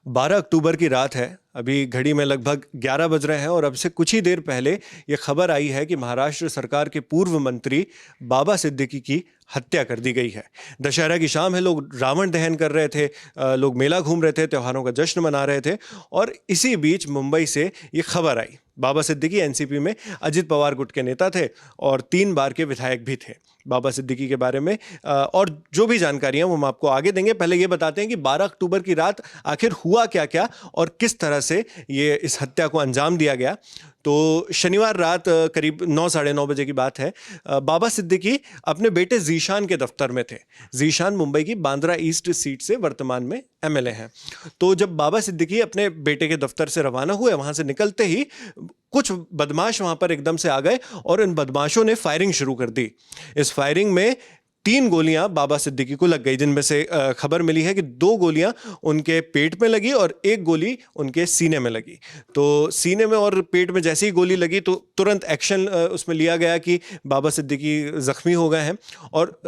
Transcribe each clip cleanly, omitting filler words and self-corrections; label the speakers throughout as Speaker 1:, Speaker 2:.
Speaker 1: 12 अक्टूबर की रात है। अभी घड़ी में लगभग 11 बज रहे हैं और अब से कुछ ही देर पहले ये खबर आई है कि महाराष्ट्र सरकार के पूर्व मंत्री बाबा सिद्दीकी की हत्या कर दी गई है। दशहरा की शाम है, लोग रावण दहन कर रहे थे, लोग मेला घूम रहे थे, त्योहारों का जश्न मना रहे थे और इसी बीच मुंबई से ये खबर आई। बाबा सिद्दीकी एनसीपी में अजित पवार गुट के नेता थे और 3 बार के विधायक भी थे। बाबा सिद्दीकी के बारे में और जो भी जानकारियां वो हम आपको आगे देंगे। पहले ये बताते हैं कि 12 अक्टूबर की रात आखिर हुआ क्या क्या और किस तरह से ये इस हत्या को अंजाम दिया गया। तो शनिवार रात करीब 9 साढ़े 9 बजे की बात है। बाबा सिद्दीकी अपने बेटे जीशान के दफ्तर में थे। जीशान मुंबई की बांद्रा ईस्ट सीट से वर्तमान में एमएलए हैं। तो जब बाबा सिद्दीकी अपने बेटे के दफ्तर से रवाना हुए, वहां से निकलते ही कुछ बदमाश वहां पर एकदम से आ गए और इन बदमाशों ने फायरिंग शुरू कर दी। इस फायरिंग में 3 गोलियां बाबा सिद्दीकी को लग गई, जिनमें से खबर मिली है कि 2 गोलियां उनके पेट में लगी और 1 गोली उनके सीने में लगी। तो सीने में और पेट में जैसे ही गोली लगी तो तुरंत एक्शन उसमें लिया गया कि बाबा सिद्दीकी जख्मी हो गए हैं और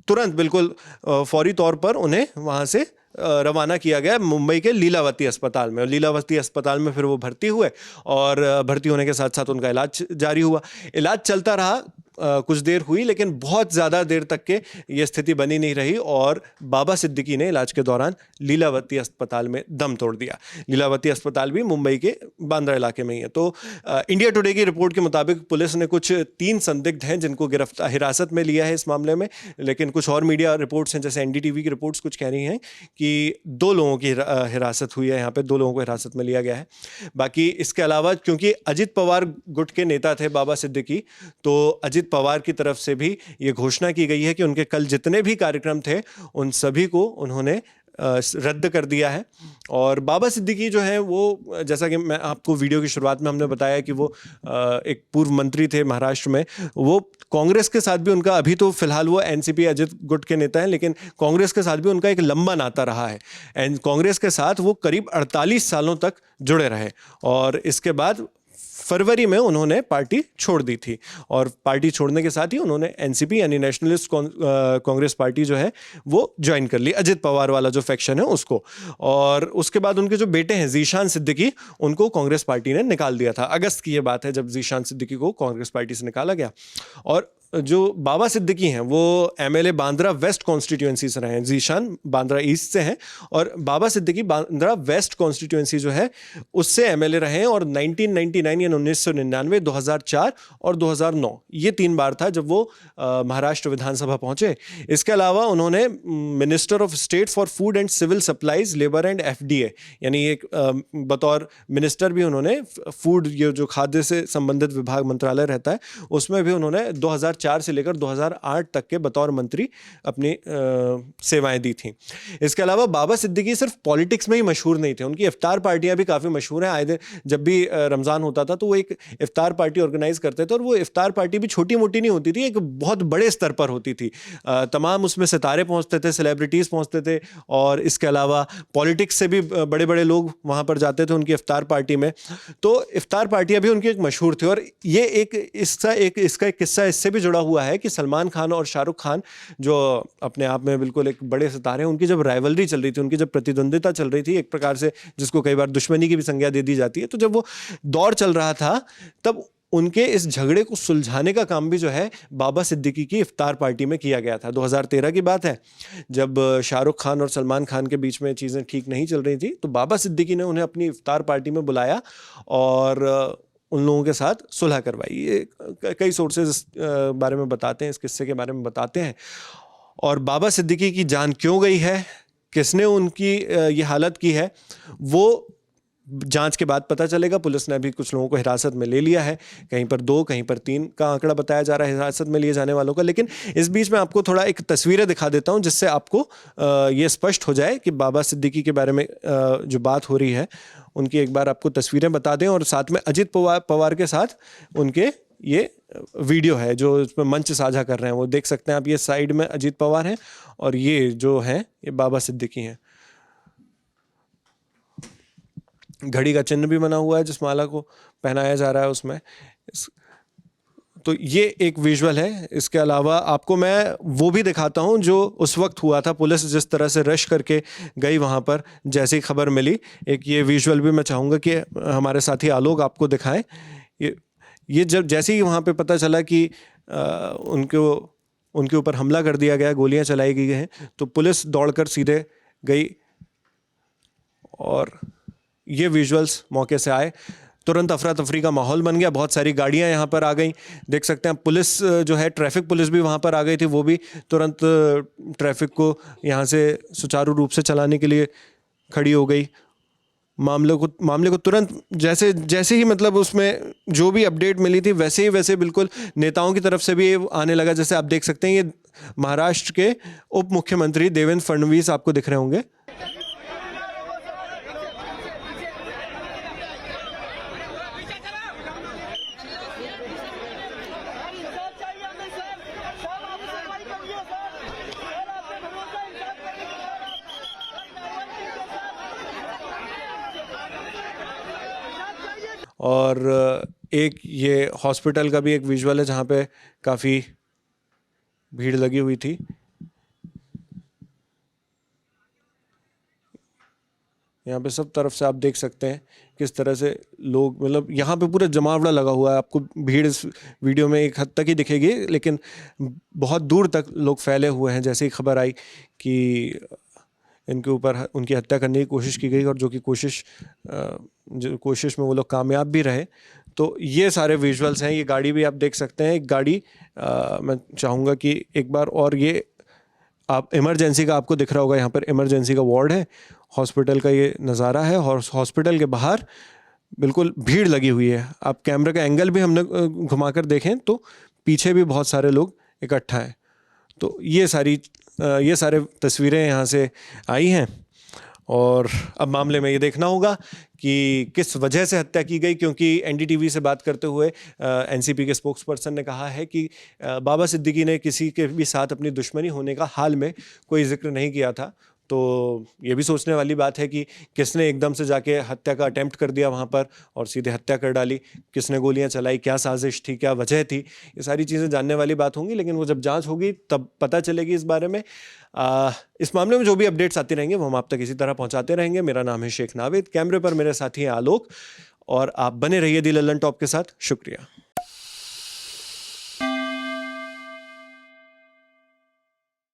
Speaker 1: तुरंत बिल्कुल फौरी तौर पर उन्हें वहां से रवाना किया गया मुंबई के लीलावती अस्पताल में। और लीलावती अस्पताल में फिर वो भर्ती हुए और भर्ती होने के साथ साथ उनका इलाज जारी हुआ। इलाज चलता रहा, कुछ देर हुई, लेकिन बहुत ज़्यादा देर तक के ये स्थिति बनी नहीं रही और बाबा सिद्दीकी ने इलाज के दौरान लीलावती अस्पताल में दम तोड़ दिया। लीलावती अस्पताल भी मुंबई के बांद्रा इलाके में ही है। तो इंडिया टुडे की रिपोर्ट के मुताबिक पुलिस ने कुछ 3 संदिग्ध हैं जिनको गिरफ्तार हिरासत में लिया है इस मामले में, लेकिन कुछ और मीडिया रिपोर्ट्स हैं, जैसे एनडीटीवी की रिपोर्ट्स कुछ कह रही हैं कि 2 लोगों की हिरासत हुई है। यहाँ पे 2 लोगों को हिरासत में लिया गया है। बाकी इसके अलावा क्योंकि अजित पवार गुट के नेता थे बाबा सिद्दीकी, तो अजित पवार की तरफ से भी ये घोषणा की गई है कि उनके कल जितने भी कार्यक्रम थे उन सभी को उन्होंने रद्द कर दिया है। और बाबा सिद्दीकी जो है वो, जैसा कि मैं आपको वीडियो की शुरुआत में हमने बताया कि वो एक पूर्व मंत्री थे महाराष्ट्र में। वो कांग्रेस के साथ भी उनका, अभी तो फिलहाल वो एनसीपी अजित गुट के नेता हैं, लेकिन कांग्रेस के साथ भी उनका एक लंबा नाता रहा है। एंड कांग्रेस के साथ वो करीब 48 सालों तक जुड़े रहे और इसके बाद फरवरी में उन्होंने पार्टी छोड़ दी थी और पार्टी छोड़ने के साथ ही उन्होंने एनसीपी यानी नेशनलिस्ट कांग्रेस पार्टी जो है वो ज्वाइन कर ली, अजित पवार वाला जो फैक्शन है उसको। और उसके बाद उनके जो बेटे हैं जीशान सिद्दीकी, उनको कांग्रेस पार्टी ने निकाल दिया था। अगस्त की ये बात है जब जीशान सिद्दीकी को कांग्रेस पार्टी से निकाला गया। और जो बाबा सिद्दीकी हैं वो एमएलए बांद्रा वेस्ट कॉन्स्टिट्यूएंसी से रहे हैं। जीशान बांद्रा ईस्ट से हैं और बाबा सिद्दीकी बांद्रा वेस्ट कॉन्स्टिट्यूएंसी जो है उससे एमएलए रहे हैं। और 1999 या 1999, 2004 और 2009 ये 3 बार था जब वो महाराष्ट्र विधानसभा पहुंचे। इसके अलावा उन्होंने minister of state for food and civil supplies, labour and FDA यानी एक बतौर मिनिस्टर भी उन्होंने फूड, ये जो खाद्य से संबंधित विभाग मंत्रालय रहता है, उसमें भी उन्होंने 2004 से लेकर 2008 तक के बतौर मंत्री अपनी सेवाएं दी थी। इसके अलावा बाबा सिद्दीकी सिर्फ पॉलिटिक्स में ही मशहूर नहीं थे, उनकी इफ्तार पार्टियां भी काफ़ी मशहूर हैं। आए दिन जब भी रमज़ान होता था तो वो एक इफ्तार पार्टी ऑर्गेनाइज करते थे और वो इफ्तार पार्टी भी छोटी मोटी नहीं होती थी, एक बहुत बड़े स्तर पर होती थी। तमाम उसमें सितारे पहुंचते थे, सेलिब्रिटीज़ पहुंचते थे और इसके अलावा पॉलिटिक्स से भी बड़े बड़े लोग वहाँ पर जाते थे उनकी इफ्तार पार्टी में। तो इफ्तार पार्टियां भी उनकी एक मशहूर थी। और ये इसका एक किस्सा इससे भी जुड़ा हुआ है कि सलमान खान और शाहरुख खान, जो अपने आप में बिल्कुल एक बड़े सितारे हैं, उनकी जब राइवलरी चल रही थी, उनकी जब प्रतिद्वंदिता चल रही थी, एक प्रकार से जिसको कई बार दुश्मनी की भी संज्ञा दे दी जाती है, तो जब वो दौर चल रहा था तब उनके इस झगड़े को सुलझाने का काम भी जो है बाबा सिद्दीकी की इफ्तार पार्टी में किया गया था। 2013 की बात है जब शाहरुख खान और सलमान खान के बीच में चीज़ें ठीक नहीं चल रही थी, तो बाबा सिद्दीकी ने उन्हें अपनी इफ्तार पार्टी में बुलाया और उन लोगों के साथ सुलह करवाई। ये कई सोर्सेज इस बारे में बताते हैं, इस किस्से के बारे में बताते हैं। और बाबा सिद्दीकी की जान क्यों गई है, किसने उनकी ये हालत की है, वो जांच के बाद पता चलेगा। पुलिस ने अभी कुछ लोगों को हिरासत में ले लिया है, कहीं पर 2 कहीं पर 3 का आंकड़ा बताया जा रहा है हिरासत में लिए जाने वालों का। लेकिन इस बीच में आपको थोड़ा एक तस्वीरें दिखा देता हूं जिससे आपको ये स्पष्ट हो जाए कि बाबा सिद्दीकी के बारे में जो बात हो रही है उनकी एक बार आपको तस्वीरें बता दें। और साथ में अजित पवार के साथ उनके ये वीडियो है जो इसमें मंच साझा कर रहे हैं, वो देख सकते हैं आप। ये साइड में अजित पवार हैं और ये जो है ये बाबा सिद्दीकी हैं। घड़ी का चिन्ह भी बना हुआ है जिस माला को पहनाया जा रहा है उसमें। तो ये एक विजुअल है। इसके अलावा आपको मैं वो भी दिखाता हूँ जो उस वक्त हुआ था, पुलिस जिस तरह से रश करके गई वहाँ पर जैसे ही खबर मिली। एक ये विजुअल भी मैं चाहूँगा कि हमारे साथी आलोक आपको दिखाएं। ये जब जैसे ही वहाँ पे पता चला कि उनके ऊपर हमला कर दिया गया, गोलियां चलाई गई हैं, तो पुलिस दौड़कर सीधे गई और ये विजुअल्स मौके से आए। तुरंत अफरा तफरी का माहौल बन गया, बहुत सारी गाड़ियां यहाँ पर आ गई। देख सकते हैं पुलिस जो है, ट्रैफिक पुलिस भी वहाँ पर आ गई थी, वो भी तुरंत ट्रैफिक को यहाँ से सुचारू रूप से चलाने के लिए खड़ी हो गई। मामले को तुरंत जैसे ही मतलब उसमें जो भी अपडेट मिली थी वैसे बिल्कुल नेताओं की तरफ से भी आने लगा। जैसे आप देख सकते हैं ये महाराष्ट्र के उप मुख्यमंत्री देवेंद्र फडणवीस आपको दिख रहे होंगे। और एक ये हॉस्पिटल का भी एक विजुअल है जहाँ पे काफ़ी भीड़ लगी हुई थी। यहाँ पे सब तरफ से आप देख सकते हैं किस तरह से लोग, मतलब यहाँ पे पूरा जमावड़ा लगा हुआ है। आपको भीड़ इस वीडियो में एक हद तक ही दिखेगी, लेकिन बहुत दूर तक लोग फैले हुए हैं। जैसे ही खबर आई कि इनके ऊपर उनकी हत्या करने की कोशिश की गई और जो कोशिश में वो लोग कामयाब भी रहे। तो ये सारे विजुअल्स हैं। ये गाड़ी भी आप देख सकते हैं। एक गाड़ी मैं चाहूँगा कि एक बार और ये आप इमरजेंसी का आपको दिख रहा होगा, यहाँ पर इमरजेंसी का वार्ड है, हॉस्पिटल का ये नज़ारा है और हॉस्पिटल के बाहर बिल्कुल भीड़ लगी हुई है। आप कैमरे का एंगल भी हमने घुमाकर देखें तो पीछे भी बहुत सारे लोग इकट्ठा हैं। तो ये सारे तस्वीरें यहाँ से आई हैं और अब मामले में ये देखना होगा कि किस वजह से हत्या की गई, क्योंकि एनडीटीवी से बात करते हुए एनसीपी के स्पोक्स पर्सन ने कहा है कि बाबा सिद्दीकी ने किसी के भी साथ अपनी दुश्मनी होने का हाल में कोई जिक्र नहीं किया था। तो ये भी सोचने वाली बात है कि किसने एकदम से जाके हत्या का अटेम्प्ट कर दिया वहाँ पर और सीधे हत्या कर डाली, किसने गोलियाँ चलाई, क्या साजिश थी, क्या वजह थी। ये सारी चीज़ें जानने वाली बात होंगी, लेकिन वो जब जांच होगी तब पता चलेगी इस बारे में। इस मामले में जो भी अपडेट्स आती रहेंगे वो हम आप तक इसी तरह पहुँचाते रहेंगे। मेरा नाम है शेख नाविद, कैमरे पर मेरे साथी हैं आलोक, और आप बने रहिए दी लल्लन टॉप के साथ। शुक्रिया।